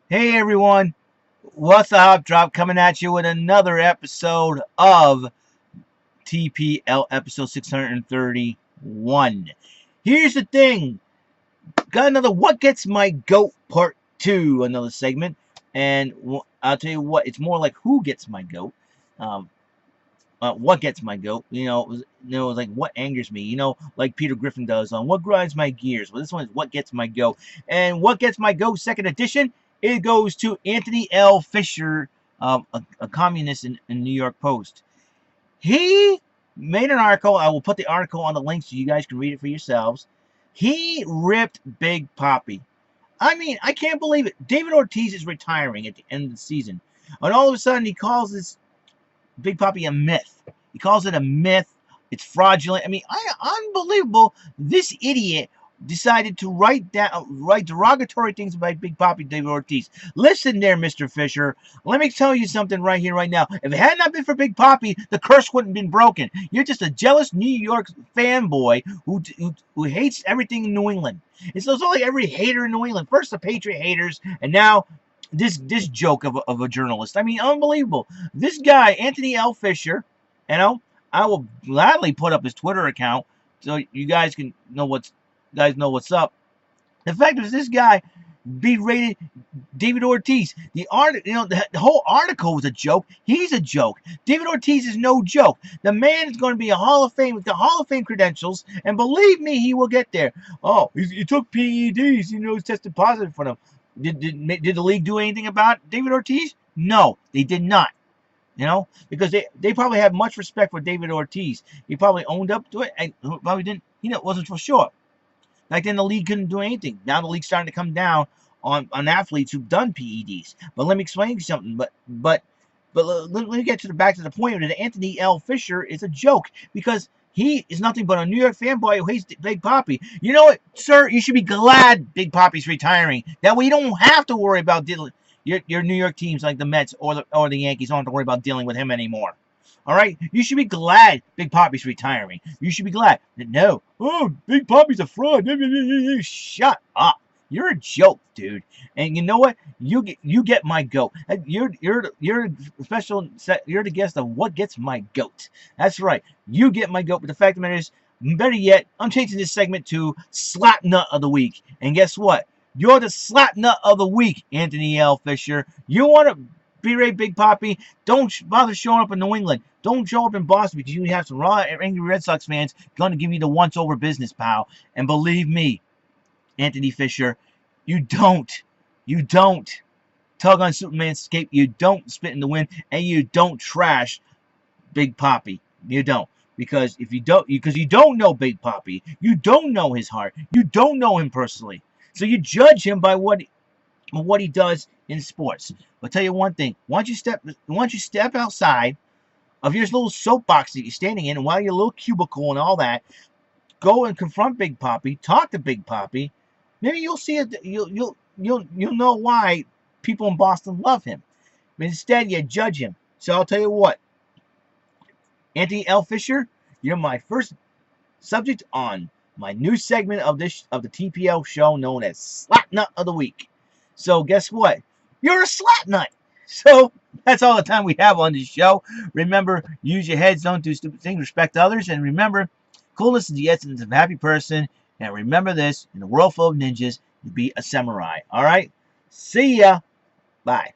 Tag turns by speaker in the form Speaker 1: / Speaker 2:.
Speaker 1: Hey everyone, what's the Hop Drop coming at you with another episode of TPL episode 631. Here's the thing, got another What Gets My Goat part 2, another segment, and I'll tell you what, it's more like who gets my goat. Um, what gets my goat? Like what angers me. Like Peter Griffin does on what grinds my gears. Well, this one is what gets my goat, and what gets my goat second edition. It goes to Anthony L. Fisher, a communist in New York Post. He made an article. I will put the article on the link so you guys can read it for yourselves. He ripped Big Papi. I mean, I can't believe it. David Ortiz is retiring at the end of the season, and all of a sudden he calls this Big Papi a myth. He calls it a myth. It's fraudulent. I mean, unbelievable. This idiot decided to write derogatory things about Big Papi David Ortiz. Listen there, Mr. Fisher. Let me tell you something right here, right now. If it had not been for Big Papi, the curse wouldn't have been broken. You're just a jealous New York fanboy who hates everything in New England. It's like every hater in New England. First the Patriot haters, and now this joke of a journalist. I mean, unbelievable. This guy, Anthony L. Fisher, I will gladly put up his Twitter account so you guys can know what's up. The fact is, this guy berated David Ortiz. The whole article was a joke. He's a joke. David Ortiz is no joke. The man is going to be a Hall of Fame with the Hall of Fame credentials, and believe me, he will get there. Oh, he took PEDs. He's tested positive for them. Did the league do anything about David Ortiz? No, they did not. Because they probably have much respect for David Ortiz. He probably owned up to it and probably didn't. Wasn't for sure. Back then, the league couldn't do anything. Now the league's starting to come down on athletes who've done PEDs. But let me explain you something. But let me get back to the point that Anthony L. Fisher is a joke because he is nothing but a New York fanboy who hates Big Papi. You know what, sir? You should be glad Big Papi's retiring. That way you don't have to worry about your New York teams like the Mets or the Yankees. Don't have to worry about dealing with him anymore. All right? You should be glad Big Papi's retiring. You should be glad. No. Oh, Big Papi's a fraud. Shut up. You're a joke, dude. And you know what? You get my goat. You're special. You're the guest of What Gets My Goat. That's right. You get my goat. But the fact of the matter is, better yet, I'm changing this segment to Slapnut of the Week. And guess what? You're the Slapnut of the Week, Anthony L. Fisher. You want to berate Big Papi? Don't bother showing up in New England. Don't show up in Boston because you have some raw, angry Red Sox fans going to give you the once-over business, pal. And believe me, Anthony Fisher, you don't tug on Superman's cape, you don't spit in the wind, and you don't trash Big Papi. You don't. Because you don't know Big Papi, you don't know his heart, you don't know him personally. So you judge him by what he does in sports. I'll tell you one thing. Once you step outside of your little soapbox that you're standing in, and while your little cubicle and all that, go and confront Big Papi, talk to Big Papi. Maybe you'll see it. You'll know why people in Boston love him. But instead, you judge him. So I'll tell you what, Anthony L. Fisher, you're my first subject on my new segment of the TPL show known as Slapnut of the Week. So guess what? You're a slapnut. So that's all the time we have on this show. Remember, use your heads, don't do stupid things, respect others, and remember, coolness is the essence of a happy person. And remember this, in a world full of ninjas, you be a samurai. All right? See ya. Bye.